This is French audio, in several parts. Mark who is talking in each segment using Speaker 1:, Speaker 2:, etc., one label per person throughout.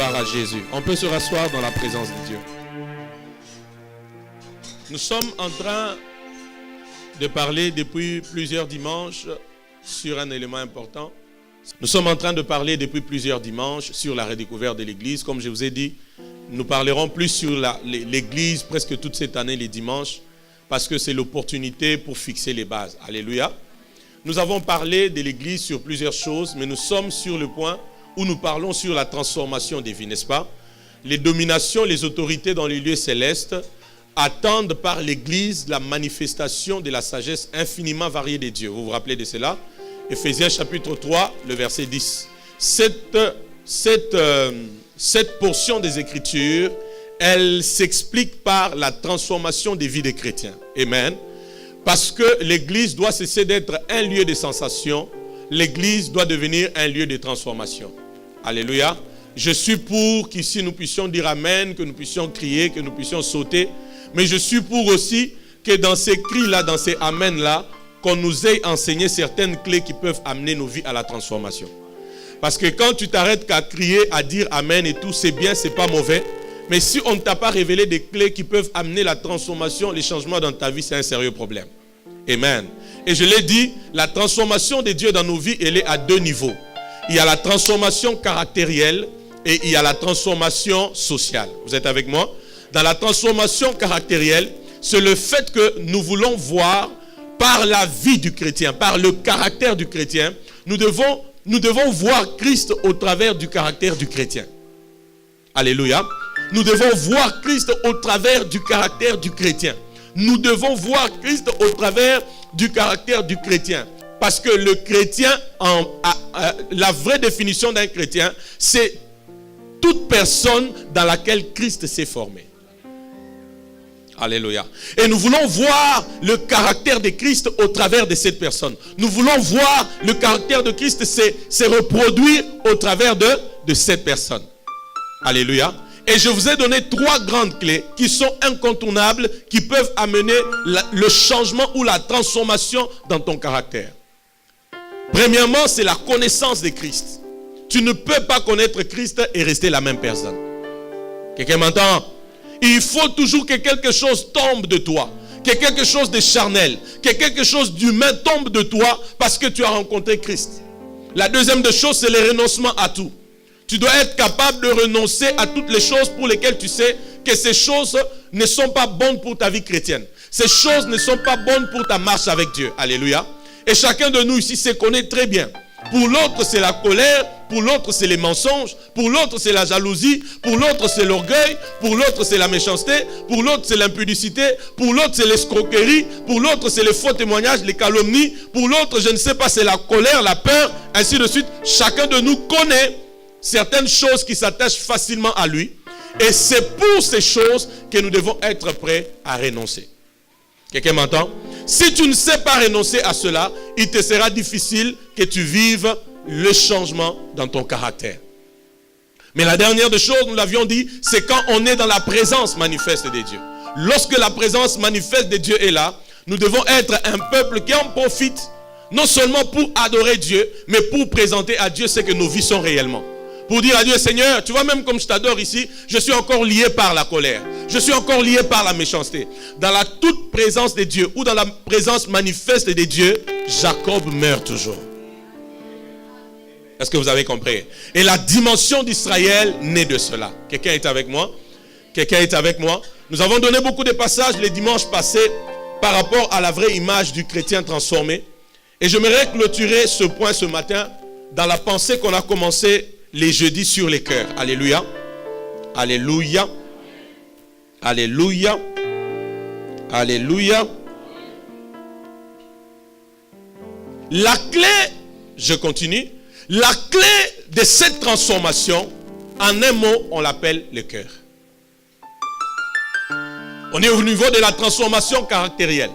Speaker 1: Gloire à Jésus. On peut se rasseoir dans la présence de Dieu. Nous sommes en train de parler depuis plusieurs dimanches sur un élément important. Nous sommes en train de parler depuis plusieurs dimanches sur la redécouverte de l'Église. Comme je vous ai dit, nous parlerons plus sur l'Église presque toute cette année les dimanches parce que c'est l'opportunité pour fixer les bases. Alléluia. Nous avons parlé de l'Église sur plusieurs choses, mais nous sommes sur le point où nous parlons sur la transformation des vies, n'est-ce pas? Les dominations, les autorités dans les lieux célestes attendent par l'Église la manifestation de la sagesse infiniment variée des dieux. Vous vous rappelez de cela? Éphésiens chapitre 3, le verset 10. Cette portion des Écritures, elle s'explique par la transformation des vies des chrétiens. Amen. Parce que l'Église doit cesser d'être un lieu de sensation. L'Église doit devenir un lieu de transformation. Alléluia. Je suis pour qu'ici nous puissions dire Amen, que nous puissions crier, que nous puissions sauter. Mais je suis pour aussi que dans ces cris-là, dans ces Amen-là, qu'on nous ait enseigné certaines clés qui peuvent amener nos vies à la transformation. Parce que quand tu t'arrêtes qu'à crier, à dire Amen et tout, c'est bien, c'est pas mauvais. Mais si on ne t'a pas révélé des clés qui peuvent amener la transformation, les changements dans ta vie, c'est un sérieux problème. Amen. Et je l'ai dit, la transformation de Dieu dans nos vies, elle est à deux niveaux. Il y a la transformation caractérielle et il y a la transformation sociale. Vous êtes avec moi? Dans la transformation caractérielle, c'est le fait que nous voulons voir par la vie du chrétien, par le caractère du chrétien, nous devons voir Christ au travers du caractère du chrétien. Alléluia. Nous devons voir Christ au travers du caractère du chrétien. Nous devons voir Christ au travers du caractère du chrétien. Parce que le chrétien, la vraie définition d'un chrétien, c'est toute personne dans laquelle Christ s'est formé. Alléluia. Et nous voulons voir le caractère de Christ au travers de cette personne. Nous voulons voir le caractère de Christ se reproduire au travers de cette personne. Alléluia. Et je vous ai donné trois grandes clés qui sont incontournables, qui peuvent amener le changement ou la transformation dans ton caractère. Premièrement, c'est la connaissance de Christ. Tu ne peux pas connaître Christ et rester la même personne. Quelqu'un m'entend? Il faut toujours que quelque chose tombe de toi, que quelque chose de charnel, que quelque chose d'humain tombe de toi parce que tu as rencontré Christ. La deuxième des choses, c'est le renoncement à tout. Tu dois être capable de renoncer à toutes les choses pour lesquelles tu sais que ces choses ne sont pas bonnes pour ta vie chrétienne. Ces choses ne sont pas bonnes pour ta marche avec Dieu. Alléluia. Et chacun de nous ici se connaît très bien. Pour l'autre, c'est la colère. Pour l'autre, c'est les mensonges. Pour l'autre, c'est la jalousie. Pour l'autre, c'est l'orgueil. Pour l'autre, c'est la méchanceté. Pour l'autre, c'est l'impudicité. Pour l'autre, c'est l'escroquerie. Pour l'autre, c'est les faux témoignages, les calomnies. Pour l'autre, je ne sais pas, c'est la colère, la peur, ainsi de suite. Chacun de nous connaît certaines choses qui s'attachent facilement à lui. Et c'est pour ces choses que nous devons être prêts à renoncer. Quelqu'un m'entend? Si tu ne sais pas renoncer à cela, il te sera difficile que tu vives le changement dans ton caractère. Mais la dernière des choses, nous l'avions dit, c'est quand on est dans la présence manifeste de Dieu. Lorsque la présence manifeste de Dieu est là, nous devons être un peuple qui en profite, non seulement pour adorer Dieu, mais pour présenter à Dieu ce que nos vies sont réellement. Pour dire à Dieu, Seigneur, tu vois, même comme je t'adore ici, je suis encore lié par la colère. Je suis encore lié par la méchanceté. Dans la toute présence de Dieu ou dans la présence manifeste de Dieu, Jacob meurt toujours. Est-ce que vous avez compris? Et la dimension d'Israël naît de cela. Quelqu'un est avec moi? Quelqu'un est avec moi? Nous avons donné beaucoup de passages les dimanches passés par rapport à la vraie image du chrétien transformé. Et j'aimerais clôturer ce point ce matin dans la pensée qu'on a commencé les jeudis sur les cœurs. Alléluia. Alléluia. Alléluia. Alléluia. La clé, je continue, la clé de cette transformation, en un mot, on l'appelle le cœur. On est au niveau de la transformation caractérielle.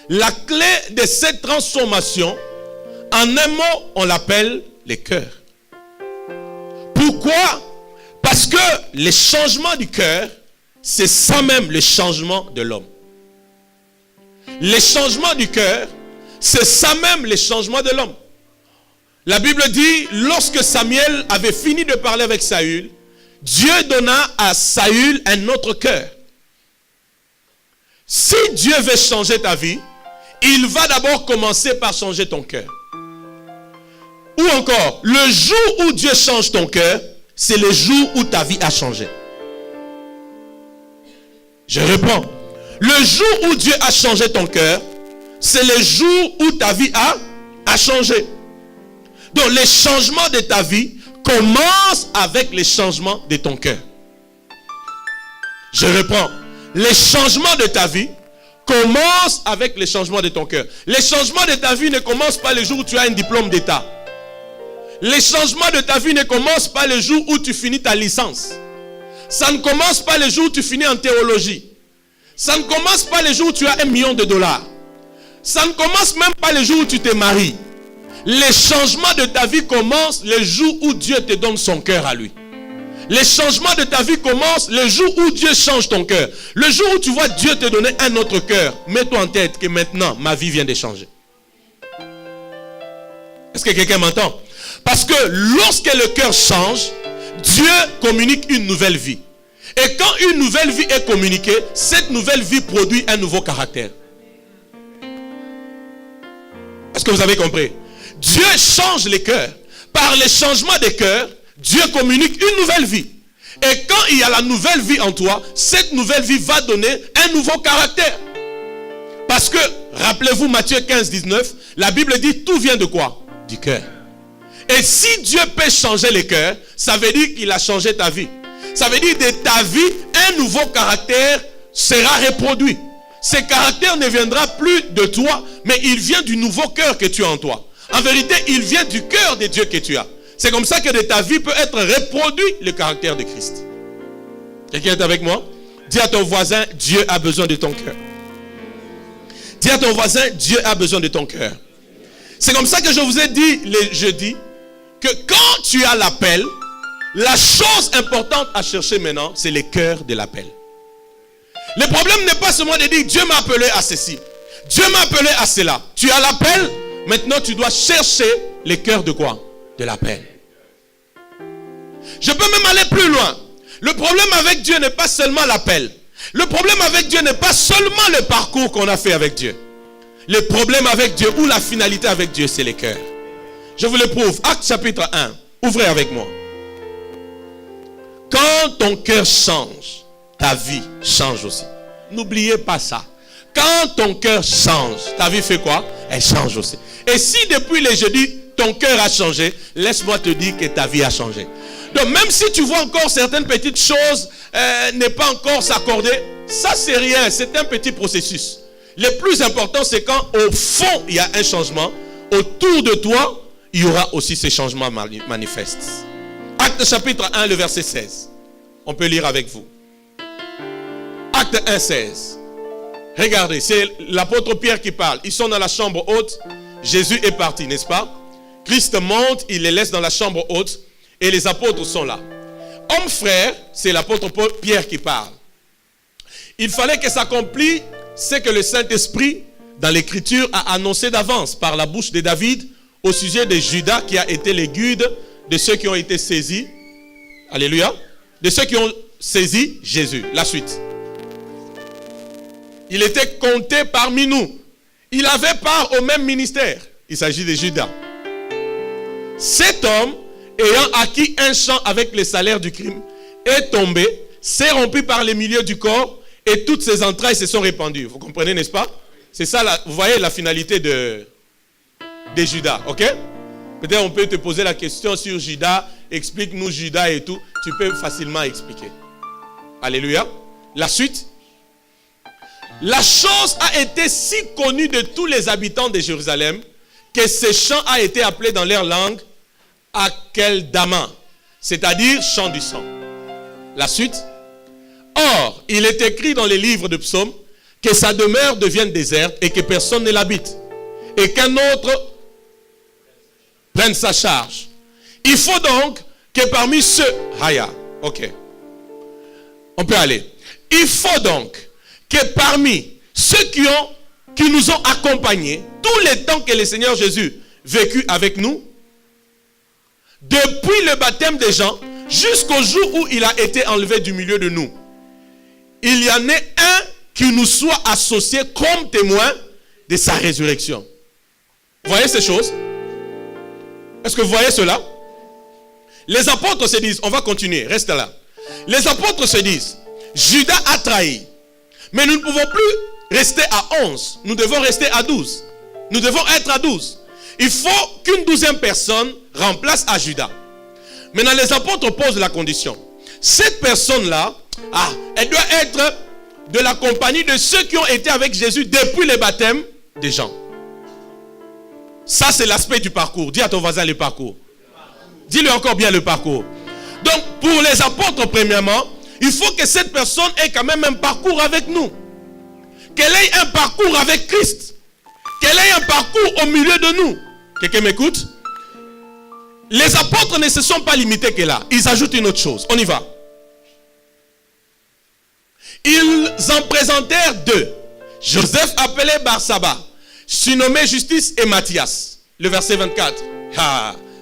Speaker 1: La clé de cette transformation, en un mot, on l'appelle le cœur. Pourquoi? Parce que le changement du cœur, c'est ça même le changement de l'homme. Le changement du cœur, c'est ça même le changement de l'homme. La Bible dit, lorsque Samuel avait fini de parler avec Saül, Dieu donna à Saül un autre cœur. Si Dieu veut changer ta vie, il va d'abord commencer par changer ton cœur. Ou encore, le jour où Dieu change ton cœur, c'est le jour où ta vie a changé. Je réponds. Le jour où Dieu a changé ton cœur, c'est le jour où ta vie a changé. Donc, les changements de ta vie commencent avec les changements de ton cœur. Je reprends. Les changements de ta vie commencent avec les changements de ton cœur. Les changements de ta vie ne commencent pas le jour où tu as un diplôme d'État. Les changements de ta vie ne commencent pas le jour où tu finis ta licence. Ça ne commence pas le jour où tu finis en théologie. Ça ne commence pas le jour où tu as $1 million. Ça ne commence même pas le jour où tu te maries. Les changements de ta vie commencent le jour où Dieu te donne son cœur à lui. Les changements de ta vie commencent le jour où Dieu change ton cœur. Le jour où tu vois Dieu te donner un autre cœur, mets-toi en tête que maintenant, ma vie vient de changer. Est-ce que quelqu'un m'entend? Parce que lorsque le cœur change, Dieu communique une nouvelle vie. Et quand une nouvelle vie est communiquée, cette nouvelle vie produit un nouveau caractère. Est-ce que vous avez compris? Dieu change les cœurs. Par les changements des cœurs, Dieu communique une nouvelle vie. Et quand il y a la nouvelle vie en toi, cette nouvelle vie va donner un nouveau caractère. Parce que, rappelez-vous Matthieu 15, 19, la Bible dit tout vient de quoi? Du cœur. Et si Dieu peut changer les cœurs, ça veut dire qu'il a changé ta vie. Ça veut dire de ta vie, un nouveau caractère sera reproduit. Ce caractère ne viendra plus de toi, mais il vient du nouveau cœur que tu as en toi. En vérité, il vient du cœur de Dieu que tu as. C'est comme ça que de ta vie peut être reproduit le caractère de Christ. Quelqu'un est avec moi? Dis à ton voisin, Dieu a besoin de ton cœur. Dis à ton voisin, Dieu a besoin de ton cœur. C'est comme ça que je vous ai dit le jeudi, que quand tu as l'appel, la chose importante à chercher maintenant, c'est le cœur de l'appel. Le problème n'est pas seulement de dire, Dieu m'a appelé à ceci. Dieu m'a appelé à cela. Tu as l'appel, maintenant tu dois chercher le cœur de quoi? De l'appel. Je peux même aller plus loin. Le problème avec Dieu n'est pas seulement l'appel. Le problème avec Dieu n'est pas seulement le parcours qu'on a fait avec Dieu. Le problème avec Dieu ou la finalité avec Dieu, c'est le cœur. Je vous le prouve. Actes chapitre 1. Ouvrez avec moi. Quand ton cœur change, ta vie change aussi. N'oubliez pas ça. Quand ton cœur change, ta vie fait quoi? Elle change aussi. Et si depuis le jeudi, ton cœur a changé, laisse-moi te dire que ta vie a changé. Donc même si tu vois encore certaines petites choses ne pas encore s'accorder, ça c'est rien, c'est un petit processus. Le plus important c'est quand au fond il y a un changement, autour de toi il y aura aussi ces changements manifestes. Acte chapitre 1, le verset 16. On peut lire avec vous. Acte 1, 16. Regardez, c'est l'apôtre Pierre qui parle. Ils sont dans la chambre haute. Jésus est parti, n'est-ce pas? Christ monte, il les laisse dans la chambre haute et les apôtres sont là. Homme frère, c'est l'apôtre Pierre qui parle. Il fallait que s'accomplisse ce que le Saint-Esprit dans l'écriture a annoncé d'avance par la bouche de David au sujet de Judas qui a été le guide de ceux qui ont été saisis. Alléluia. De ceux qui ont saisi Jésus. La suite. Il était compté parmi nous. Il avait part au même ministère. Il s'agit de Judas. Cet homme, ayant acquis un champ avec le salaire du crime, est tombé, s'est rompu par les milieux du corps et toutes ses entrailles se sont répandues. Vous comprenez, n'est-ce pas? C'est ça, vous voyez la finalité de Judas, ok? Peut-être on peut te poser la question sur Judas, explique-nous Judas et tout. Tu peux facilement expliquer. Alléluia. La suite. La chose a été si connue de tous les habitants de Jérusalem que ce champ a été appelé dans leur langue Akeldama, c'est-à-dire champ du sang. La suite. Or, il est écrit dans les livres de psaumes que sa demeure devienne déserte et que personne ne l'habite et qu'un autre prenne sa charge. Il faut donc que parmi ceux... ok. On peut aller. Il faut donc que parmi ceux qui nous ont accompagnés tout le temps que le Seigneur Jésus vécut avec nous, depuis le baptême des gens jusqu'au jour où il a été enlevé du milieu de nous, il y en ait un qui nous soit associé comme témoin de sa résurrection. Vous voyez ces choses? Est-ce que vous voyez cela? Les apôtres se disent, on va continuer, reste là. Les apôtres se disent, Judas a trahi. Mais nous ne pouvons plus rester à 11. Nous devons rester à 12. Nous devons être à 12. Il faut qu'une 12e personne remplace à Judas. Maintenant, les apôtres posent la condition. Cette personne-là, elle doit être de la compagnie de ceux qui ont été avec Jésus depuis le baptême des gens. Ça, c'est l'aspect du parcours. Dis à ton voisin le parcours. Dis-lui encore bien le parcours. Donc, pour les apôtres, premièrement, il faut que cette personne ait quand même un parcours avec nous. Qu'elle ait un parcours avec Christ. Qu'elle ait un parcours au milieu de nous. Quelqu'un m'écoute? Les apôtres ne se sont pas limités que là. Ils ajoutent une autre chose. On y va. Ils en présentèrent deux. Joseph appelé Barsaba, surnommé Justice, et Matthias. Le verset 24.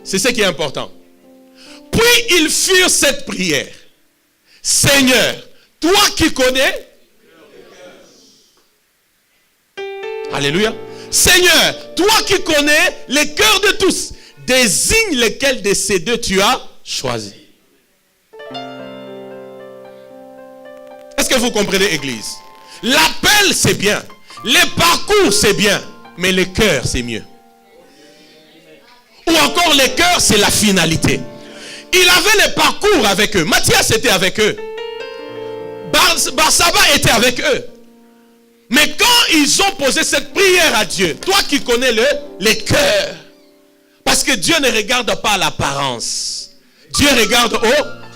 Speaker 1: C'est ce qui est important. Puis ils firent cette prière. Seigneur, toi qui connais. Alléluia. Seigneur, toi qui connais les cœurs de tous, désigne lesquels de ces deux tu as choisi. Est-ce que vous comprenez, Église? L'appel, c'est bien. Les parcours, c'est bien. Mais le cœur, c'est mieux. Ou encore, le cœur, c'est la finalité. Il avait les parcours avec eux. Matthias était avec eux. Barsaba était avec eux. Mais quand ils ont posé cette prière à Dieu, toi qui connais les cœurs, parce que Dieu ne regarde pas l'apparence. Dieu regarde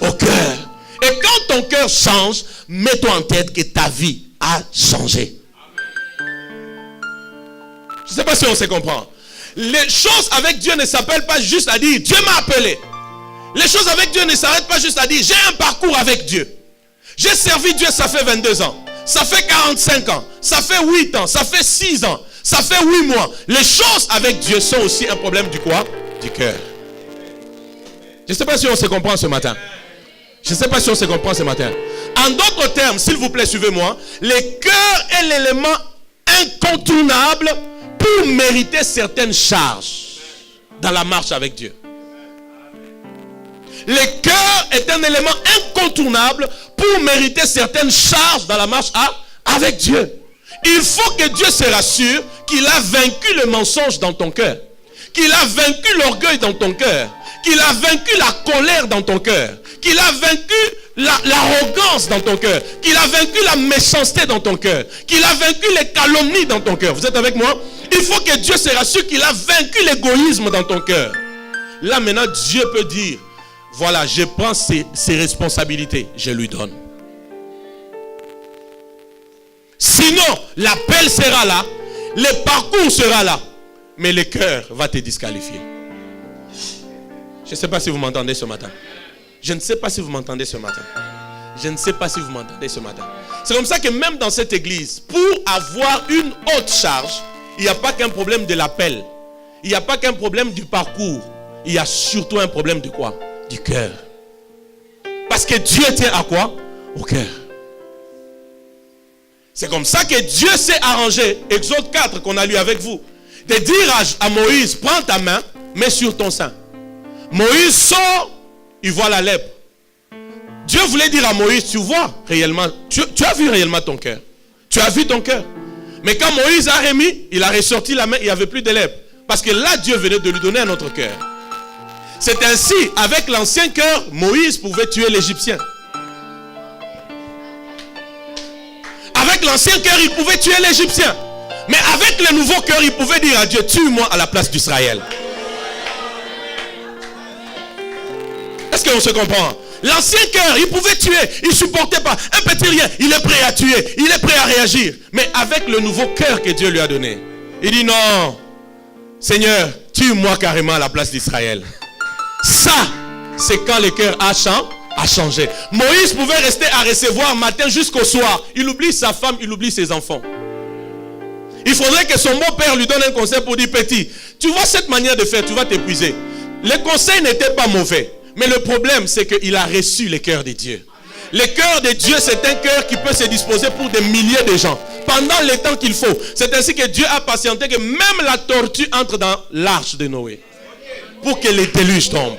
Speaker 1: au cœur. Et quand ton cœur change, mets-toi en tête que ta vie a changé. Je ne sais pas si on se comprend. Les choses avec Dieu ne s'appellent pas juste à dire Dieu m'a appelé. Les choses avec Dieu ne s'arrêtent pas juste à dire j'ai un parcours avec Dieu. J'ai servi Dieu, ça fait 22 ans. Ça fait 45 ans. Ça fait 8 ans. Ça fait 6 ans. Ça fait 8 mois. Les choses avec Dieu sont aussi un problème du quoi? Du cœur. Je ne sais pas si on se comprend ce matin. Je ne sais pas si on se comprend ce matin. En d'autres termes, s'il vous plaît, suivez-moi. Le cœur est l'élément incontournable pour mériter certaines charges dans la marche avec Dieu. Le cœur est un élément incontournable pour mériter certaines charges dans la marche avec Dieu. Il faut que Dieu se rassure qu'il a vaincu le mensonge dans ton cœur. Qu'il a vaincu l'orgueil dans ton cœur. Qu'il a vaincu la colère dans ton cœur. Qu'il a vaincu l'arrogance dans ton cœur. Qu'il a vaincu la méchanceté dans ton cœur. Qu'il a vaincu les calomnies dans ton cœur. Vous êtes avec moi? Il faut que Dieu se rassure qu'il a vaincu l'égoïsme dans ton cœur. Là maintenant, Dieu peut dire, voilà, je prends ses responsabilités, je lui donne. Sinon, l'appel sera là, le parcours sera là, mais le cœur va te disqualifier. Je ne sais pas si vous m'entendez ce matin. Je ne sais pas si vous m'entendez ce matin. Je ne sais pas si vous m'entendez ce matin. C'est comme ça que même dans cette église, pour avoir une haute charge, il n'y a pas qu'un problème de l'appel. Il n'y a pas qu'un problème du parcours. Il y a surtout un problème de quoi? Du cœur. Parce que Dieu tient à quoi? Au cœur. C'est comme ça que Dieu s'est arrangé, Exode 4 qu'on a lu avec vous, de dire à Moïse, prends ta main, mets sur ton sein. Moïse sort, il voit la lèpre. Dieu voulait dire à Moïse, tu vois réellement, tu as vu réellement ton cœur. Tu as vu ton cœur. Mais quand Moïse a remis, il a ressorti la main, il n'y avait plus de lèpre. Parce que là, Dieu venait de lui donner un autre cœur. C'est ainsi, avec l'ancien cœur, Moïse pouvait tuer l'Égyptien. Avec l'ancien cœur, il pouvait tuer l'Égyptien. Mais avec le nouveau cœur, il pouvait dire à Dieu, tue-moi à la place d'Israël. Est-ce qu'on se comprend? L'ancien cœur, il pouvait tuer, il ne supportait pas. Un petit rien, il est prêt à tuer, il est prêt à réagir. Mais avec le nouveau cœur que Dieu lui a donné, il dit non, Seigneur, tue-moi carrément à la place d'Israël. Ça, c'est quand le cœur a changé. Moïse pouvait rester à recevoir matin jusqu'au soir. Il oublie sa femme, il oublie ses enfants. Il faudrait que son beau-père lui donne un conseil pour dire, petit, tu vois cette manière de faire, tu vas t'épuiser. Les conseils n'étaient pas mauvais. Mais le problème, c'est qu'il a reçu le cœur de Dieu. Le cœur de Dieu, c'est un cœur qui peut se disposer pour des milliers de gens. Pendant le temps qu'il faut. C'est ainsi que Dieu a patienté que même la tortue entre dans l'arche de Noé. Pour que les déluges tombent.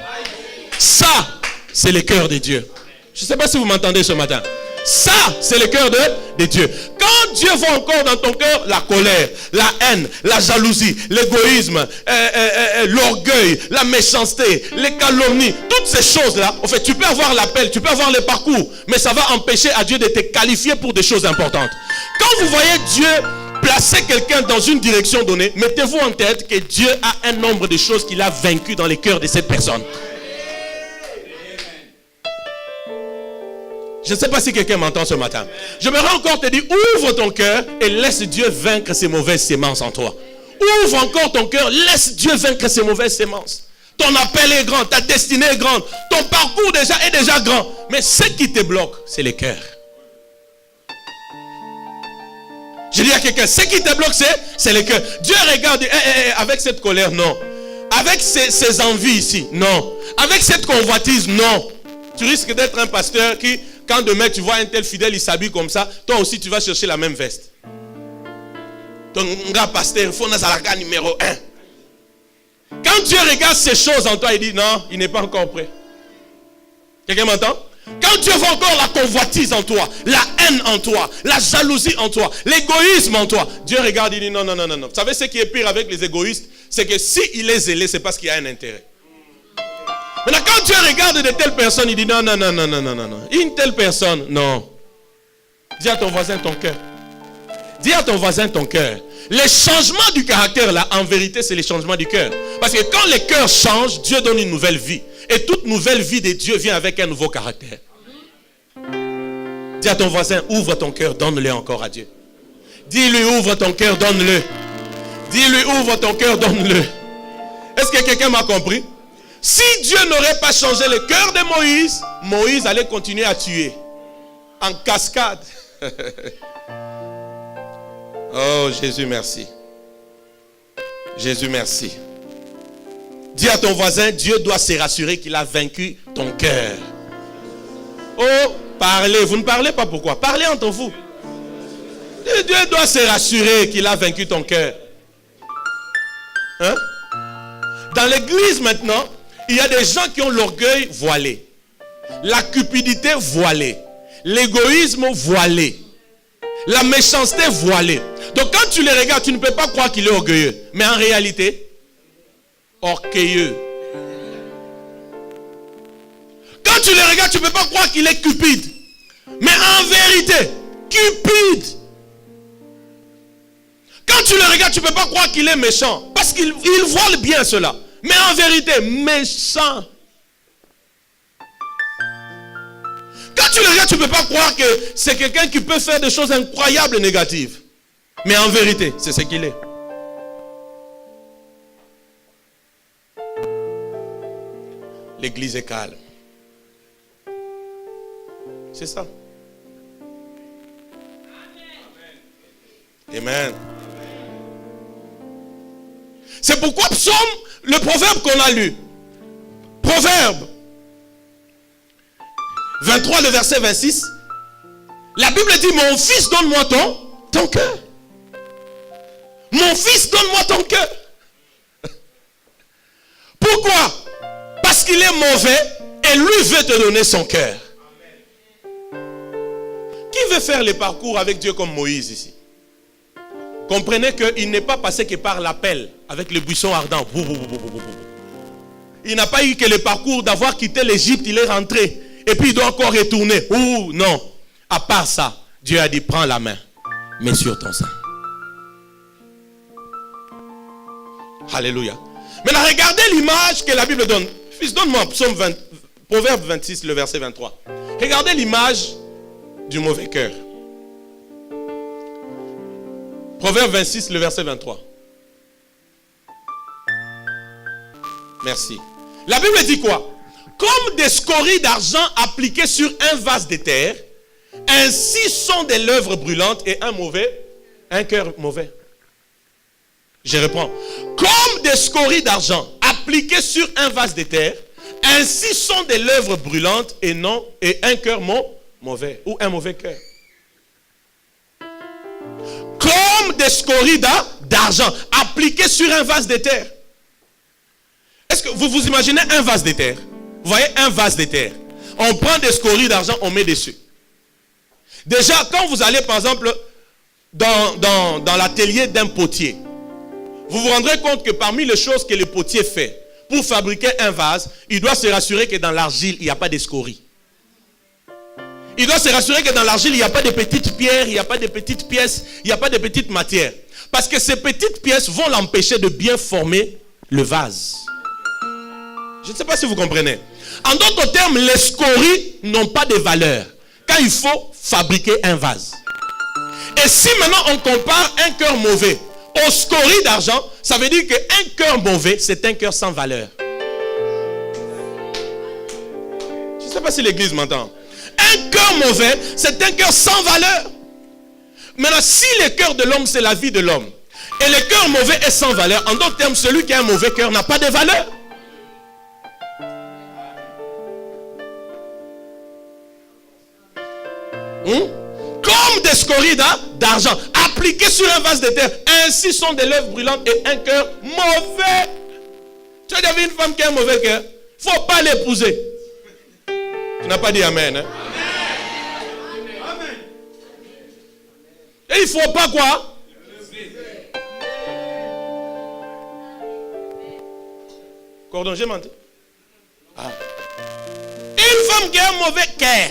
Speaker 1: Ça, c'est le cœur de Dieu. Je ne sais pas si vous m'entendez ce matin. Ça, c'est le cœur de Dieu. Quand Dieu voit encore dans ton cœur la colère, la haine, la jalousie, l'égoïsme, l'orgueil, la méchanceté, les calomnies, toutes ces choses-là, en fait, tu peux avoir l'appel, tu peux avoir le parcours, mais ça va empêcher à Dieu de te qualifier pour des choses importantes. Quand vous voyez Dieu placer quelqu'un dans une direction donnée, mettez-vous en tête que Dieu a un nombre de choses qu'il a vaincues dans les cœurs de cette personne. Je ne sais pas si quelqu'un m'entend ce matin. J'aimerais encore te dire, ouvre ton cœur et laisse Dieu vaincre ces mauvaises semences en toi. Ouvre encore ton cœur, laisse Dieu vaincre ces mauvaises semences. Ton appel est grand, ta destinée est grande, ton parcours est déjà grand. Mais ce qui te bloque, c'est le cœur. Je dis à quelqu'un, ce qui te bloque, c'est le cœur. Dieu regarde, avec cette colère, non. Avec ces envies ici, non. Avec cette convoitise, non. Tu risques d'être un pasteur qui, quand demain tu vois un tel fidèle, il s'habille comme ça, toi aussi tu vas chercher la même veste. Ton gars pasteur, il faut un numéro 1. Quand Dieu regarde ces choses en toi, il dit non, il n'est pas encore prêt. Quelqu'un m'entend? Quand Dieu voit encore la convoitise en toi, la haine en toi, la jalousie en toi, l'égoïsme en toi, Dieu regarde, il dit non. Vous savez ce qui est pire avec les égoïstes? C'est que s'il est zélé, c'est parce qu'il y a un intérêt. Maintenant, quand Dieu regarde de telles personnes, il dit non. Une telle personne, non. Dis à ton voisin ton cœur. Dis à ton voisin ton cœur. Le changement du caractère, là, en vérité, c'est le changement du cœur. Parce que quand le cœur change, Dieu donne une nouvelle vie. Et toute nouvelle vie de Dieu vient avec un nouveau caractère. Dis à ton voisin, ouvre ton cœur, donne-le encore à Dieu. Dis-lui, ouvre ton cœur, donne-le. Dis-lui, ouvre ton cœur, donne-le. Est-ce que quelqu'un m'a compris? Si Dieu n'aurait pas changé le cœur de Moïse, Moïse allait continuer à tuer. En cascade. Oh, Jésus, merci. Jésus, merci. Dis à ton voisin, Dieu doit se rassurer qu'il a vaincu ton cœur. Oh, parlez. Vous ne parlez pas pourquoi? Parlez entre vous. Dieu doit se rassurer qu'il a vaincu ton cœur. Hein? Dans l'église maintenant, il y a des gens qui ont l'orgueil voilé, la cupidité voilée, l'égoïsme voilé, la méchanceté voilée. Donc quand tu les regardes, tu ne peux pas croire qu'il est orgueilleux. Mais en réalité, orgueilleux. Quand tu les regardes, tu ne peux pas croire qu'il est cupide. Mais en vérité, cupide. Quand tu le regardes, tu ne peux pas croire qu'il est méchant. Parce qu'il voile bien cela. Mais en vérité, méchant. Quand tu le regardes, tu ne peux pas croire que c'est quelqu'un qui peut faire des choses incroyables et négatives. Mais en vérité, c'est ce qu'il est. L'église est calme. C'est ça. Amen. C'est pourquoi psaume, le proverbe qu'on a lu, proverbe 23, le verset 26, la Bible dit, mon fils, donne-moi ton cœur. Mon fils, donne-moi ton cœur. Pourquoi? Parce qu'il est mauvais et lui veut te donner son cœur. Qui veut faire le parcours avec Dieu comme Moïse ici? Comprenez qu'il n'est pas passé que par l'appel avec le buisson ardent. Il n'a pas eu que le parcours d'avoir quitté l'Égypte, il est rentré. Et puis il doit encore retourner. Ouh, non. À part ça, Dieu a dit, prends la main, mets sur ton sein. Alléluia. Maintenant, regardez l'image que la Bible donne. Fils, donne-moi Proverbe 26, le verset 23. Regardez l'image du mauvais cœur. Proverbe 26, le verset 23. Merci. La Bible dit quoi? Comme des scories d'argent appliquées sur un vase de terre, ainsi sont des lèvres brûlantes et un cœur mauvais. Je reprends. Comme des scories d'argent appliquées sur un vase de terre, Ainsi sont des lèvres brûlantes et un cœur mauvais ou un mauvais cœur. Comme des scories d'argent appliquées sur un vase d'éther. Est-ce que vous vous imaginez un vase d'éther? Vous voyez un vase d'éther. On prend des scories d'argent, on met dessus. Déjà, quand vous allez par exemple dans l'atelier d'un potier, vous vous rendrez compte que parmi les choses que le potier fait pour fabriquer un vase, il doit se rassurer que dans l'argile, il n'y a pas de scories. Il doit se rassurer que dans l'argile, il n'y a pas de petites pierres, il n'y a pas de petites pièces, il n'y a pas de petites matières. Parce que ces petites pièces vont l'empêcher de bien former le vase. Je ne sais pas si vous comprenez. En d'autres termes, les scories n'ont pas de valeur quand il faut fabriquer un vase. Et si maintenant on compare un cœur mauvais aux scories d'argent, ça veut dire qu'un cœur mauvais, c'est un cœur sans valeur. Je ne sais pas si l'église m'entend. Un cœur mauvais, c'est un cœur sans valeur. Maintenant, si le cœur de l'homme, c'est la vie de l'homme, et le cœur mauvais est sans valeur, en d'autres termes, celui qui a un mauvais cœur n'a pas de valeur. Comme des scories d'argent appliquées sur un vase de terre. Ainsi sont des lèvres brûlantes et un cœur mauvais. Tu as déjà vu une femme qui a un mauvais cœur? Il ne faut pas l'épouser. Tu n'as pas dit amen, hein? Amen. Et il ne faut pas quoi? Cordon, j'ai menti. Ah. Une femme qui a un mauvais cœur.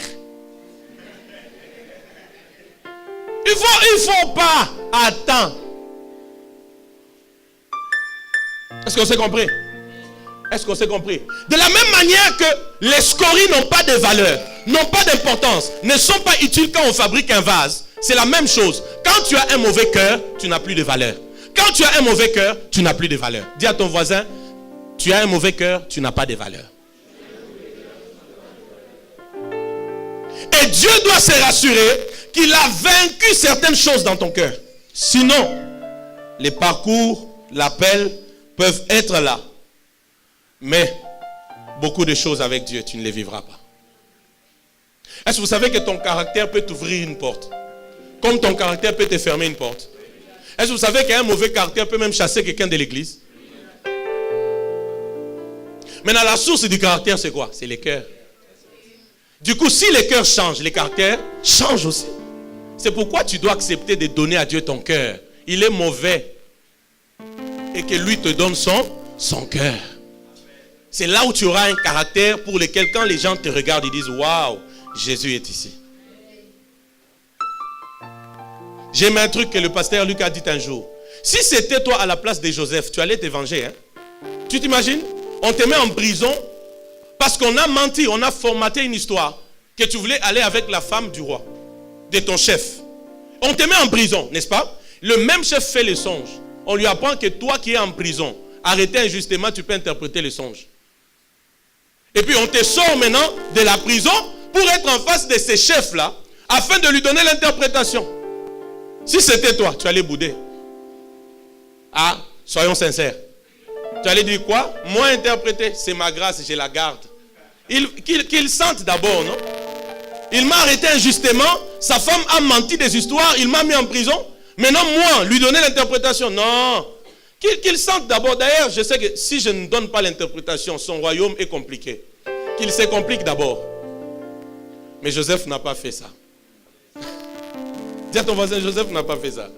Speaker 1: Il faut pas attendre. Est-ce qu'on s'est compris? Est-ce qu'on s'est compris? De la même manière que les scories n'ont pas de valeur, n'ont pas d'importance, ne sont pas utiles quand on fabrique un vase, c'est la même chose. Quand tu as un mauvais cœur, tu n'as plus de valeur. Quand tu as un mauvais cœur, tu n'as plus de valeur. Dis à ton voisin, tu as un mauvais cœur, tu n'as pas de valeur. Et Dieu doit se rassurer qu'il a vaincu certaines choses dans ton cœur. Sinon, les parcours, l'appel peuvent être là. Mais beaucoup de choses avec Dieu, tu ne les vivras pas. Est-ce que vous savez que ton caractère peut t'ouvrir une porte? Comme ton caractère peut te fermer une porte. Est-ce que vous savez qu'un mauvais caractère peut même chasser quelqu'un de l'église? Maintenant, la source du caractère, c'est quoi? C'est les cœurs. Du coup, si les cœurs changent, les caractères changent aussi. C'est pourquoi tu dois accepter de donner à Dieu ton cœur. Il est mauvais. Et que lui te donne son cœur. C'est là où tu auras un caractère pour lequel quand les gens te regardent, ils disent, waouh, Jésus est ici. J'aime un truc que le pasteur Luc a dit un jour. Si c'était toi à la place de Joseph, tu allais te venger. Hein? Tu t'imagines? On te met en prison parce qu'on a menti, on a formaté une histoire que tu voulais aller avec la femme du roi, de ton chef. On te met en prison, n'est-ce pas? Le même chef fait le songe. On lui apprend que toi qui es en prison, arrêté injustement, tu peux interpréter le songe. Et puis on te sort maintenant de la prison pour être en face de ces chefs-là, afin de lui donner l'interprétation. Si c'était toi, tu allais bouder. Ah, soyons sincères. Tu allais dire quoi? Moi interpréter, c'est ma grâce, je la garde. Qu'il sente d'abord, non? Il m'a arrêté injustement, sa femme a menti des histoires, il m'a mis en prison. Maintenant, moi, lui donner l'interprétation. Non. Qu'il sente d'abord. D'ailleurs, je sais que si je ne donne pas l'interprétation, son royaume est compliqué. Qu'il se complique d'abord. Mais Joseph n'a pas fait ça. Dis à ton voisin, Joseph n'a pas fait ça.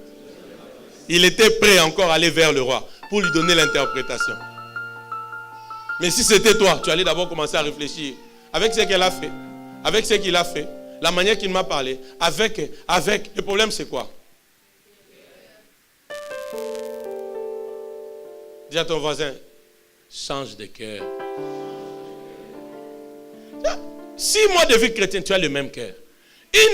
Speaker 1: Il était prêt encore à aller vers le roi pour lui donner l'interprétation. Mais si c'était toi, tu allais d'abord commencer à réfléchir avec ce qu'elle a fait, avec ce qu'il a fait, la manière qu'il m'a parlé, avec. Le problème, c'est quoi? Dis à ton voisin, change de cœur. 6 mois de vie chrétienne, tu as le même cœur.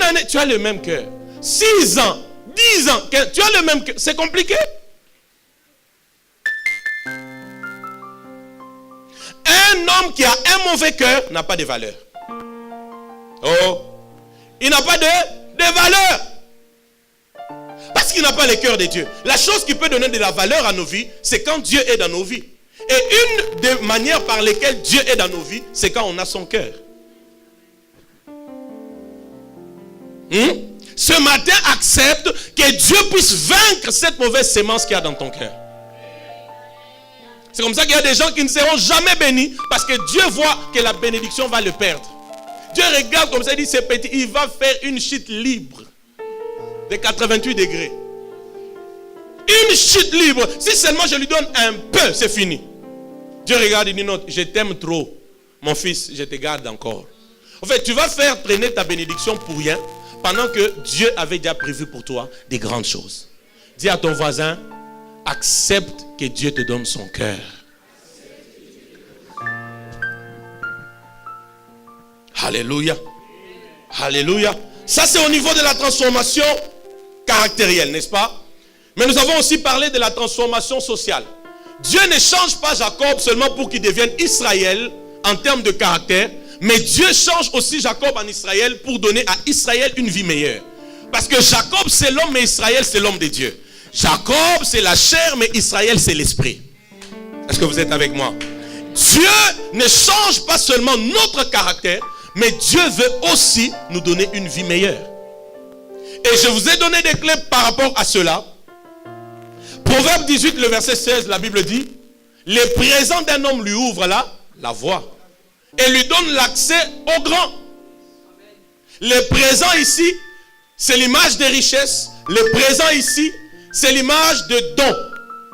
Speaker 1: 1 année, tu as le même cœur. 6 ans, 10 ans, tu as le même cœur. C'est compliqué. Un homme qui a un mauvais cœur n'a pas de valeur. Oh, il n'a pas de valeur. Parce qu'il n'a pas le cœur de Dieu. La chose qui peut donner de la valeur à nos vies, c'est quand Dieu est dans nos vies. Et une des manières par lesquelles Dieu est dans nos vies, c'est quand on a son cœur. Ce matin, accepte que Dieu puisse vaincre cette mauvaise sémence qu'il y a dans ton cœur. C'est comme ça qu'il y a des gens qui ne seront jamais bénis parce que Dieu voit que la bénédiction va le perdre. Dieu regarde comme ça, il dit c'est petit, il va faire une chute libre de 88 degrés. Une chute libre. Si seulement je lui donne un peu, c'est fini. Dieu regarde et dit non, je t'aime trop. Mon fils, je te garde encore. En fait, tu vas faire traîner ta bénédiction pour rien pendant que Dieu avait déjà prévu pour toi des grandes choses. Dis à ton voisin, accepte que Dieu te donne son cœur. Alléluia. Alléluia. Ça, c'est au niveau de la transformation caractérielle, n'est-ce pas? Mais nous avons aussi parlé de la transformation sociale. Dieu ne change pas Jacob seulement pour qu'il devienne Israël en termes de caractère, mais Dieu change aussi Jacob en Israël pour donner à Israël une vie meilleure. Parce que Jacob, c'est l'homme, mais Israël, c'est l'homme de Dieu. Jacob, c'est la chair, mais Israël, c'est l'esprit. Est-ce que vous êtes avec moi? Dieu ne change pas seulement notre caractère, mais Dieu veut aussi nous donner une vie meilleure. Et je vous ai donné des clés par rapport à cela. Proverbe 18, le verset 16, la Bible dit, les présents d'un homme lui ouvrent la voie et lui donnent l'accès au grand. Les présents ici, c'est l'image des richesses. Les présents ici, c'est l'image de dons,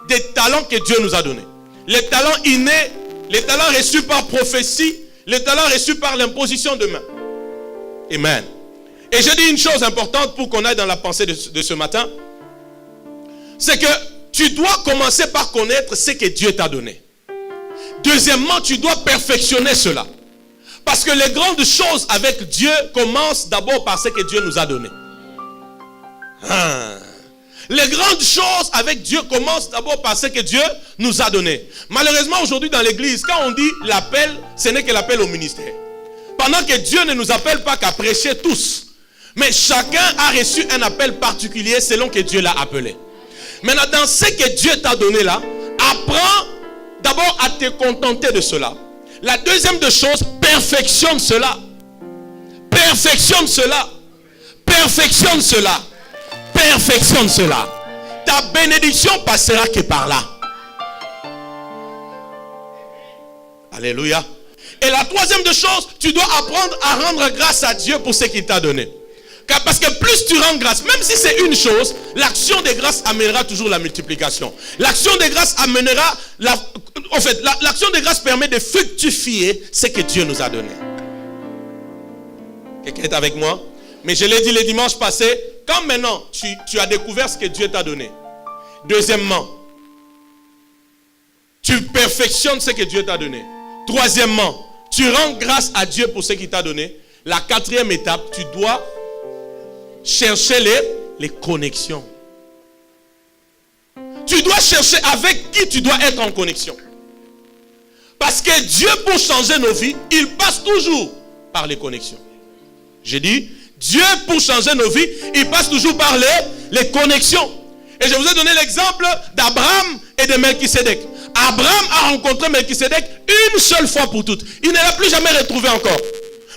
Speaker 1: des talents que Dieu nous a donnés. Les talents innés, les talents reçus par prophétie, les talents reçus par l'imposition de main. Amen. Et je dis une chose importante pour qu'on aille dans la pensée de ce matin. C'est que tu dois commencer par connaître ce que Dieu t'a donné. Deuxièmement, tu dois perfectionner cela. Parce que les grandes choses avec Dieu commencent d'abord par ce que Dieu nous a donné. Les grandes choses avec Dieu commencent d'abord par ce que Dieu nous a donné. Malheureusement, aujourd'hui dans l'église, quand on dit l'appel, ce n'est que l'appel au ministère. Pendant que Dieu ne nous appelle pas qu'à prêcher tous. Mais chacun a reçu un appel particulier selon que Dieu l'a appelé. Maintenant, dans ce que Dieu t'a donné là, apprends d'abord à te contenter de cela. La deuxième des choses, perfectionne cela. Perfectionne cela. Perfectionne cela. Perfectionne cela. Ta bénédiction passera que par là. Alléluia. Et la troisième des choses, tu dois apprendre à rendre grâce à Dieu pour ce qu'il t'a donné. Parce que plus tu rends grâce, même si c'est une chose, l'action de grâce amènera toujours la multiplication. L'action de grâce amènera, l'action de grâce permet de fructifier ce que Dieu nous a donné. Quelqu'un est avec moi? Mais je l'ai dit le dimanche passé, quand maintenant tu as découvert ce que Dieu t'a donné. Deuxièmement, tu perfectionnes ce que Dieu t'a donné. Troisièmement, tu rends grâce à Dieu pour ce qu'il t'a donné. La quatrième étape, tu dois chercher les connexions. Tu dois chercher avec qui tu dois être en connexion. Parce que Dieu, pour changer nos vies, il passe toujours par les connexions. J'ai dit, Dieu, pour changer nos vies, il passe toujours par les connexions. Et je vous ai donné l'exemple d'Abraham et de Melchisédek. Abraham a rencontré Melchisédek une seule fois pour toutes. Il ne l'a plus jamais retrouvé encore.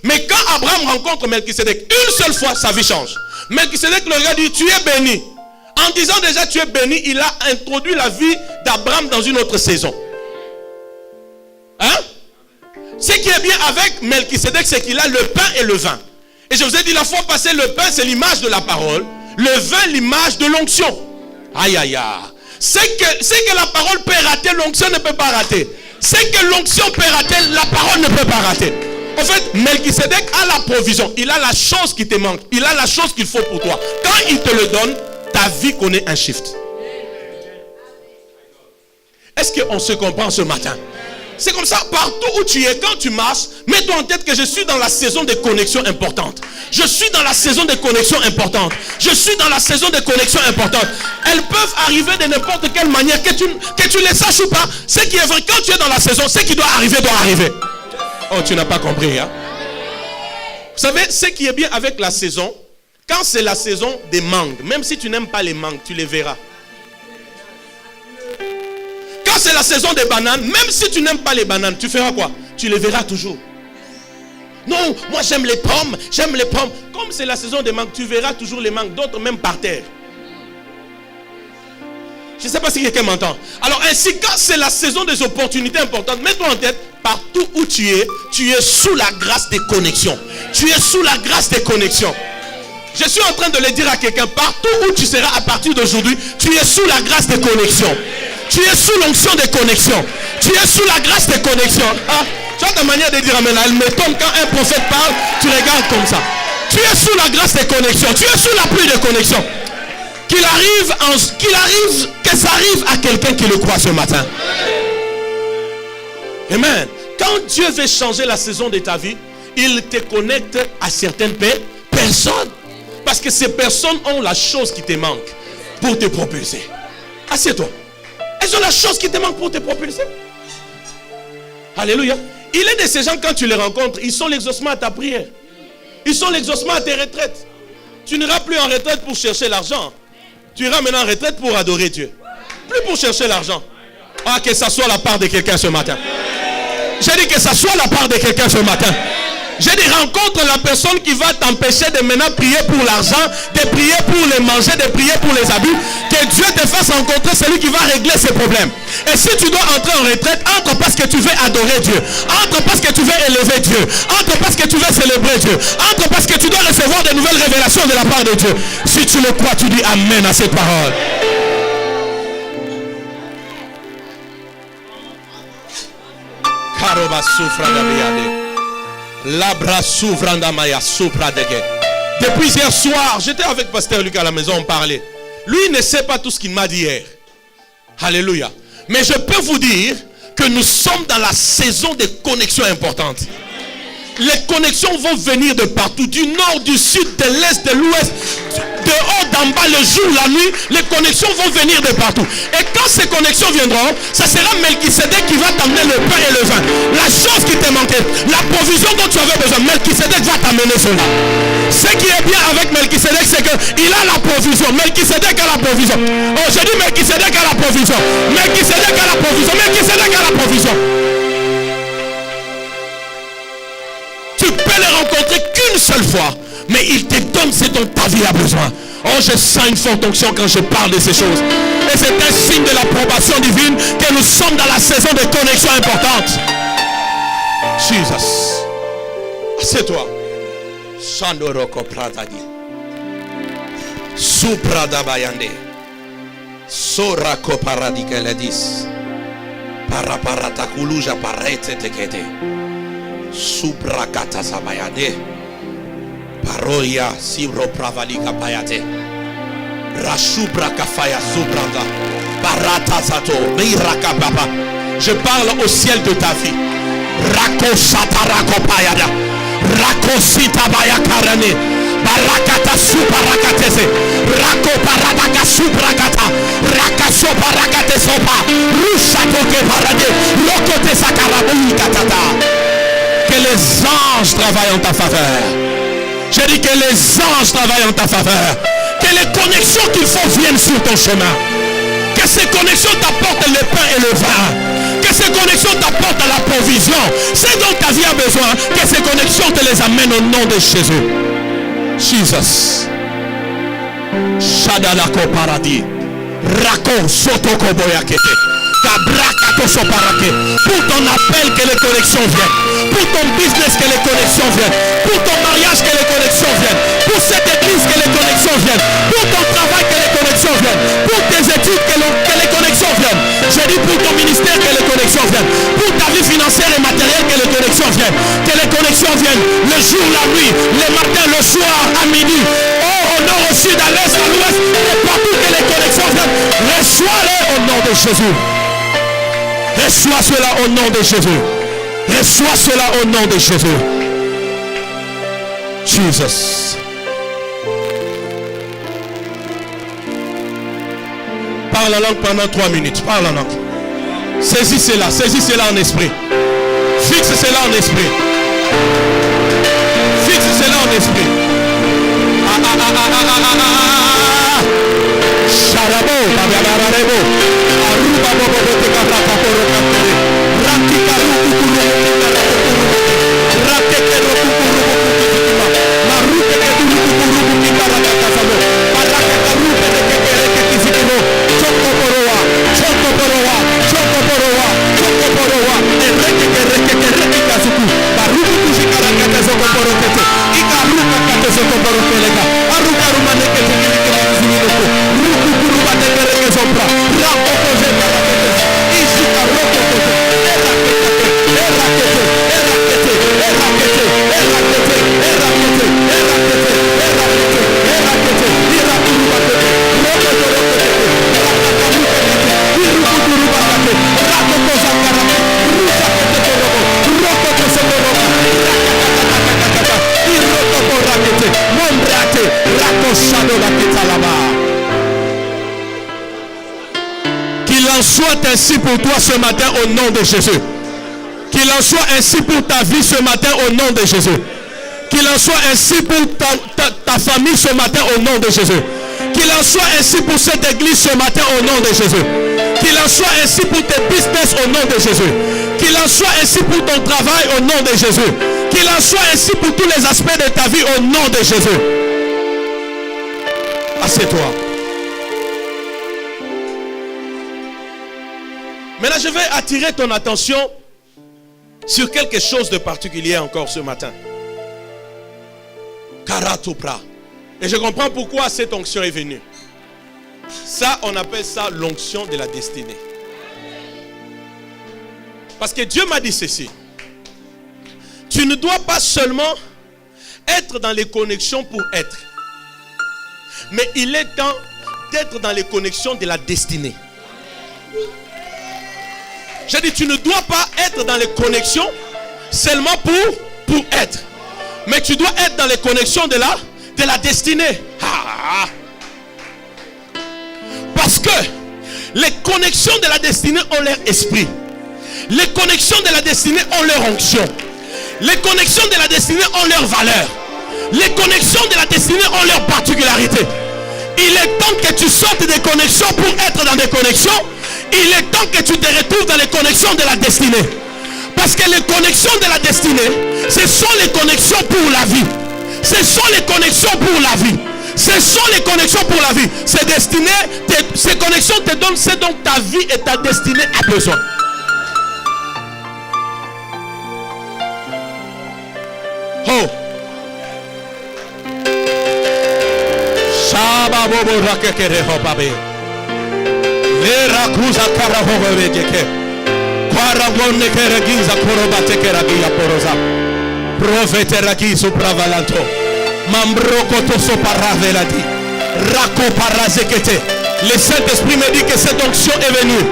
Speaker 1: Mais quand Abraham rencontre Melchisédek une seule fois, sa vie change. Melchisédek le regarde et dit, tu es béni. En disant déjà tu es béni, il a introduit la vie d'Abraham dans une autre saison. Hein? Ce qui est bien avec Melchisédek, c'est qu'il a le pain et le vin. Et je vous ai dit la fois passée, le pain c'est l'image de la parole. Le vin l'image de l'onction. Aïe aïe aïe. C'est que la parole peut rater, l'onction ne peut pas rater. C'est que l'onction peut rater, la parole ne peut pas rater. En fait, Melchisédek a la provision. Il a la chose qui te manque. Il a la chose qu'il faut pour toi. Quand il te le donne, ta vie connaît un shift. Est-ce qu'on se comprend ce matin? C'est comme ça, partout où tu es, quand tu marches, mets-toi en tête que je suis dans la saison de connexion importante. Je suis dans la saison de connexion importante. Je suis dans la saison de connexion importante. Elles peuvent arriver de n'importe quelle manière, que tu les saches ou pas. Ce qui est vrai, quand tu es dans la saison, ce qui doit arriver, doit arriver. Oh, tu n'as pas compris, hein? Vous savez, ce qui est bien avec la saison, quand c'est la saison des mangues, même si tu n'aimes pas les mangues, tu les verras. Quand c'est la saison des bananes, même si tu n'aimes pas les bananes, tu feras quoi? Tu les verras toujours. Non, moi j'aime les pommes, j'aime les pommes. Comme c'est la saison des mangues, tu verras toujours les mangues, d'autres même par terre. Je ne sais pas si quelqu'un m'entend. Alors ainsi, quand c'est la saison des opportunités importantes, mets-toi en tête, partout où tu es sous la grâce des connexions. Tu es sous la grâce des connexions. Je suis en train de le dire à quelqu'un, partout où tu seras à partir d'aujourd'hui, tu es sous la grâce des connexions. Tu es sous l'onction des connexions. Tu es sous la grâce des connexions. Ah, tu as ta manière de dire amen. Elle me tombe quand un prophète parle, tu regardes comme ça. Tu es sous la grâce des connexions. Tu es sous la pluie des connexions. Que ça arrive à quelqu'un qui le croit ce matin. Amen. Quand Dieu veut changer la saison de ta vie, il te connecte à certaines personnes. Parce que ces personnes ont la chose qui te manque pour te propulser. Assieds-toi. Elles ont la chose qui te manque pour te propulser. Alléluia. Il est de ces gens, quand tu les rencontres, ils sont l'exaucement à ta prière. Ils sont l'exaucement à tes retraites. Tu n'iras plus en retraite pour chercher l'argent. Tu iras maintenant en retraite pour adorer Dieu. Plus pour chercher l'argent. Ah, que ça soit la part de quelqu'un ce matin. J'ai dit que ça soit la part de quelqu'un ce matin. J'ai dit, rencontre la personne qui va t'empêcher de maintenant prier pour l'argent, de prier pour les manger, de prier pour les habits. Que Dieu te fasse rencontrer celui qui va régler ses problèmes. Et si tu dois entrer en retraite, entre parce que tu veux adorer Dieu. Entre parce que tu veux élever Dieu. Entre parce que tu veux célébrer Dieu. Entre parce que tu dois recevoir de nouvelles révélations de la part de Dieu. Si tu le crois, tu dis amen à cette parole. Depuis hier soir, j'étais avec Pasteur Luc à la maison, on parlait. Lui ne sait pas tout ce qu'il m'a dit hier. Alléluia. Mais je peux vous dire que nous sommes dans la saison des connexions importantes. Les connexions vont venir de partout, du nord, du sud, de l'est, de l'ouest, de haut, d'en bas, le jour, la nuit. Les connexions vont venir de partout. Et quand ces connexions viendront, ça sera Melchisedec qui va t'amener le pain et le vin. La chose qui te manquait, la provision dont tu avais besoin, Melchisedec va t'amener cela. Ce qui est bien avec Melchisedec, c'est qu'il a la provision. Melchisedec a la provision. Oh, j'ai dit Melchisedec a la provision. Melchisedec a la provision. Melchisedec a la provision. Tu peux les rencontrer qu'une seule fois, mais il te donne ce dont ta vie a besoin. Oh, je sens une forte onction quand je parle de ces choses. Et c'est un signe de l'approbation divine que nous sommes dans la saison de connexion importante. Jesus. Assieds-toi. Shandoroko Pradadi. Suprada Bayande. Sorako Paradikeledis. Paraparata Kuluja Parete Tekete. Suprakata Sabayade. Paroya Sibro Pravalika Payate. Rashubra Kafaya Subranda. Barata Sato. Miraka Baba. Je parle au ciel de ta vie. Rako Satarako Payada. Rako Sita Bayakarane. Barakata Suparakatese. Rako Paradaka Suprakata. Rakaso Parakate Sopa. Rushatoke Parade. Lokote Sakarabu Katata. Que les anges travaillent en ta faveur. J'ai dit que les anges travaillent en ta faveur. Que les connexions qu'il faut viennent sur ton chemin. Que ces connexions t'apportent le pain et le vin. Que ces connexions t'apportent la provision. C'est dont ta vie a besoin. Que ces connexions te les amènent au nom de Jésus. Jesus. Shadalako paradis. Rako sotoko boyakete. Pour ton appel, que les connexions viennent. Pour ton business, que les connexions viennent. Pour ton mariage, que les connexions viennent. Pour cette église, que les connexions viennent. Pour ton travail, que les connexions viennent. Pour tes études, que les connexions viennent. Je dis pour ton ministère, que les connexions viennent. Pour ta vie financière et matérielle, que les connexions viennent. Que les connexions viennent le jour, la nuit, le matin, le soir, à midi. Au nord, au sud, à l'est, à l'ouest. Et partout que les connexions viennent. Reçois-les au nom de Jésus. Reçois cela au nom de Jésus. Reçois cela au nom de Jésus. Jesus. Parle la langue pendant 3 minutes. Parle la langue. Saisis cela en esprit. Fixe cela en esprit. Fixe cela en esprit. Sharabo, Aruba, Qu'il en soit ainsi pour toi ce matin au nom de Jésus. Qu'il en soit ainsi pour ta vie ce matin au nom de Jésus. Qu'il en soit ainsi pour ta famille ce matin au nom de Jésus. Qu'il en soit ainsi pour cette église ce matin au nom de Jésus. Qu'il en soit ainsi pour tes business au nom de Jésus. Qu'il en soit ainsi pour ton travail au nom de Jésus. Qu'il en soit ainsi pour tous les aspects de ta vie au nom de Jésus. Assieds-toi. Maintenant, je vais attirer ton attention sur quelque chose de particulier encore ce matin. Karatupra. Et je comprends pourquoi cette onction est venue. Ça, on appelle ça l'onction de la destinée. Parce que Dieu m'a dit ceci. Tu ne dois pas seulement être dans les connexions pour être. Mais il est temps d'être dans les connexions de la destinée. J'ai dit, tu ne dois pas être dans les connexions seulement pour être. Mais tu dois être dans les connexions de la destinée. Parce que les connexions de la destinée ont leur esprit. Les connexions de la destinée ont leur onction. Les connexions de la destinée ont leur valeur. Les connexions de la destinée ont leur particularité. Il est temps que tu sortes des connexions pour être dans des connexions. Il est temps que tu te retrouves dans les connexions de la destinée. Parce que les connexions de la destinée, ce sont les connexions pour la vie. Ce sont les connexions pour la vie. Ce sont les connexions pour la vie. Ces connexions te donnent ce dont ta vie et ta destinée a besoin. Oh. Le Saint-Esprit me dit que cette onction est venue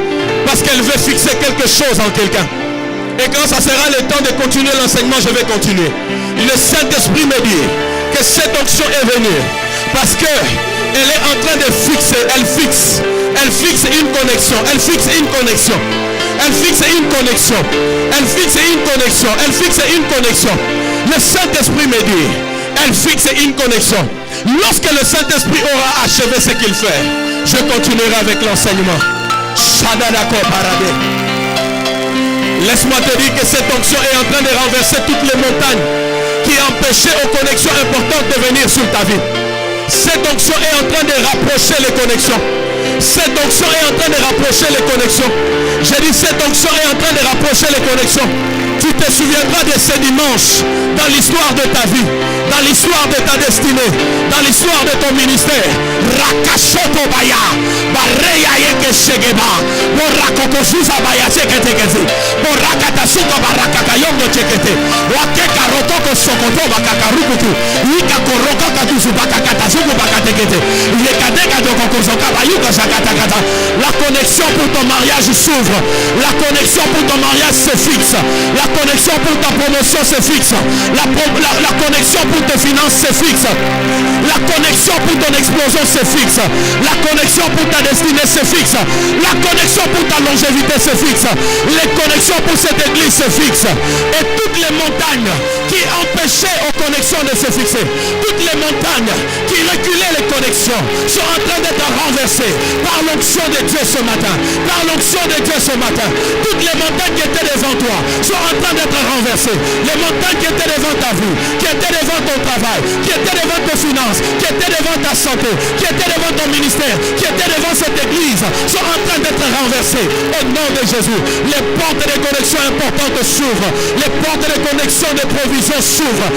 Speaker 1: parce qu'elle veut fixer quelque chose en quelqu'un. Et quand ça sera le temps de continuer l'enseignement, je vais continuer. Le Saint-Esprit me dit que cette onction est venue parce que elle est en train de fixer, elle fixe une connexion, elle fixe une connexion, elle fixe une connexion, elle fixe une connexion, elle fixe une connexion. Le Saint-Esprit me dit, elle fixe une connexion. Lorsque le Saint-Esprit aura achevé ce qu'il fait, je continuerai avec l'enseignement. Laisse-moi te dire que cette onction est en train de renverser toutes les montagnes qui empêchaient aux connexions importantes de venir sur ta vie. Cette onction est en train de rapprocher les connexions. Cette onction est en train de rapprocher les connexions. J'ai dit, cette onction est en train de rapprocher les connexions. Tu te souviendras de ce dimanche dans l'histoire de ta vie, dans l'histoire de ta destinée, dans l'histoire de ton ministère. Rakashoto baya, bareya yeke shegeba, borakokosuza baya cheketekezi, borakatasuka barakakayongo chekete, wakeka rotoko sokoto bakakarukutu, ika koroka katusu bakakatasuku bakatekete, yekadeka dokokosoka bayuka shakatakata. La connexion pour ton mariage s'ouvre. La connexion pour ton mariage se fixe. La connexion pour ta promotion se fixe. La connexion pour tes finances se fixe. La connexion pour ton explosion se fixe. La connexion pour ta destinée se fixe. La connexion pour ta longévité se fixe. Les connexions pour cette église se fixent. Et toutes les montagnes qui empêchaient aux connexions de se fixer, toutes les montagnes qui reculaient les connexions sont en train d'être renversées par l'onction de Dieu ce matin. Par l'onction de Dieu ce matin. Toutes les montagnes qui étaient devant toi sont en train d'être renversées. Les montagnes qui étaient devant ta vie, qui étaient devant ton travail, qui étaient devant tes finances, qui étaient devant ta santé, qui étaient devant ton ministère, qui étaient devant cette église, sont en train d'être renversées. Au nom de Jésus, les portes de connexion importantes s'ouvrent. Les portes de connexion de provision s'ouvrent.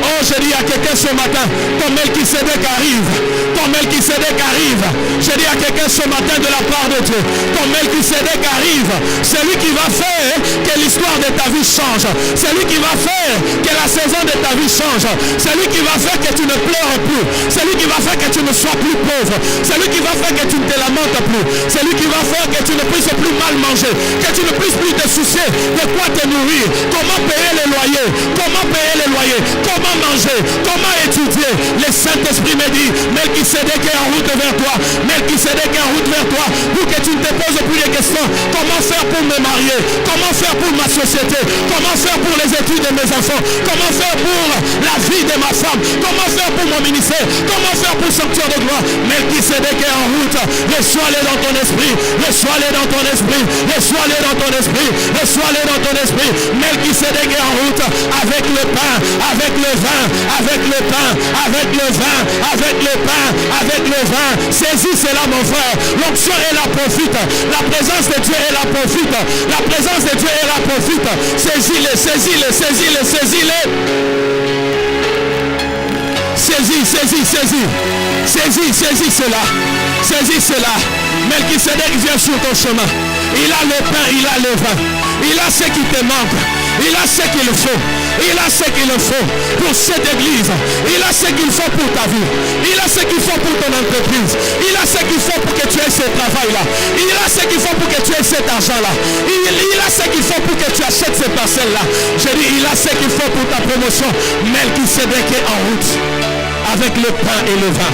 Speaker 1: Oh, je dis à quelqu'un ce matin, ton Melchisédek arrive.
Speaker 2: Ton Melchisédek arrive. Je dis à quelqu'un ce matin de la part de Dieu. Ton Melchisédek arrive. C'est lui qui va faire que l'histoire de ta vie change. C'est lui qui va faire que la saison de ta vie change. C'est lui qui va faire que tu ne pleures plus. C'est lui qui va faire que tu ne sois plus pauvre. C'est lui qui va faire que tu ne te lamentes plus. C'est lui qui va faire que tu ne puisses plus mal manger. Que tu ne puisses plus te soucier de quoi te nourrir. Comment payer les loyers. Comment payer les loyers. Comment manger. Comment étudier. Le Saint-Esprit me dit, Melchisédek est en route vers toi. Melchisédek est en route vers toi. Pour que tu ne te poses plus de questions. Comment faire pour me marier. Comment faire pour ma société. Comment faire pour les études de mes enfants. Comment faire pour la vie de ma femme. Comment faire pour mon ministère. Comment faire pour sanctuaire de gloire. Melchisédek est en route. Reçois-le dans ton esprit. Reçois-le dans ton esprit. Reçois-le dans ton esprit. Reçois-le dans ton esprit. Melchisédek est en route avec le pain, avec le vin, avec le pain, avec le vin, avec le pain, avec le vin. Saisis cela mon frère. L'onction est la profite. La présence de Dieu est la profite. La présence de Dieu est la profite. Saisis-le, saisis-le, saisis-le, saisis-le. Saisis, saisis, saisis. Saisis, saisis cela. Saisis cela. Melchisédek vient sur ton chemin. Il a le pain, il a le vin. Il a ce qui te manque. Il a ce qu'il faut. Il a ce qu'il faut pour cette église. Il a ce qu'il faut pour ta vie. Il a ce qu'il faut pour ton entreprise. Il a ce qu'il faut pour que tu aies ce travail-là. Il a ce qu'il faut pour que tu aies cet argent-là. Il a ce qu'il faut pour que tu achètes ces parcelles-là. Je dis, il a ce qu'il faut pour ta promotion. Melchisédek est en route avec le pain et le vin.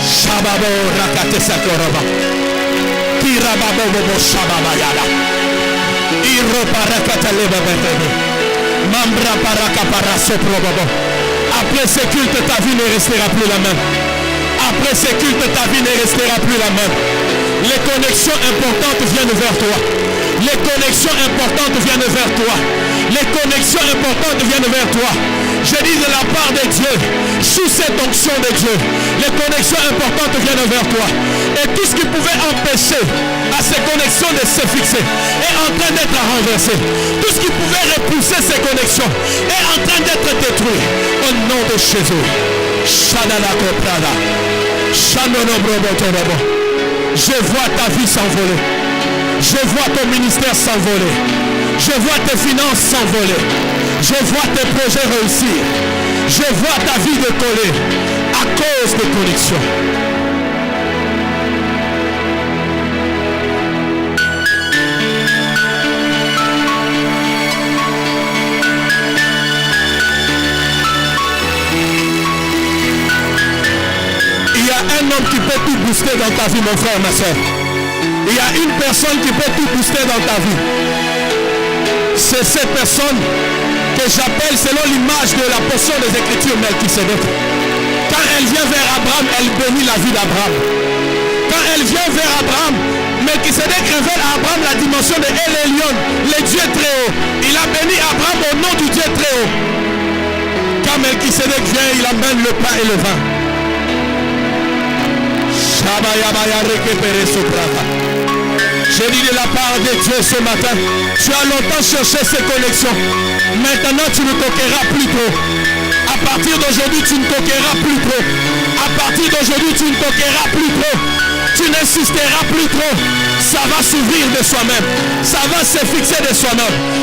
Speaker 2: Shababo rakate sakoraba. Kirababo bobo shababa yala. Iro parakata lebebebe. Mambra paraka paraso probabo. Après ce culte, ta vie ne restera plus la même. Après ce culte, ta vie ne restera plus la même. Les connexions importantes viennent vers toi. Les connexions importantes viennent vers toi. Les connexions importantes viennent vers toi. Je dis de la part de Dieu, sous cette onction de Dieu, les connexions importantes viennent vers toi. Et tout ce qui pouvait empêcher à ces connexions de se fixer est en train d'être renversé. Tout ce qui pouvait repousser ces connexions est en train d'être détruit. Au nom de Jésus. Je vois ta vie s'envoler. Je vois ton ministère s'envoler. Je vois tes finances s'envoler. Je vois tes projets réussir. Je vois ta vie décoller à cause des connexions. Il y a un homme qui peut tout booster dans ta vie, mon frère, ma soeur. Il y a une personne qui peut tout booster dans ta vie. C'est cette personne que j'appelle selon l'image de la portion des Écritures Melchisédek. Quand elle vient vers Abraham, elle bénit la vie d'Abraham. Quand elle vient vers Abraham, Melchisédek révèle à Abraham la dimension de El Elyon, le Dieu très haut. Il a béni Abraham au nom du Dieu très haut. Quand Melchisédek vient, il amène le pain et le vin. Je dis de la part de Dieu ce matin, tu as longtemps cherché ces connexions. Maintenant tu ne toqueras plus trop. À partir d'aujourd'hui tu ne toqueras plus trop. À partir d'aujourd'hui tu ne toqueras plus trop. Tu n'insisteras plus trop. Ça va s'ouvrir de soi-même. Ça va se fixer de soi-même.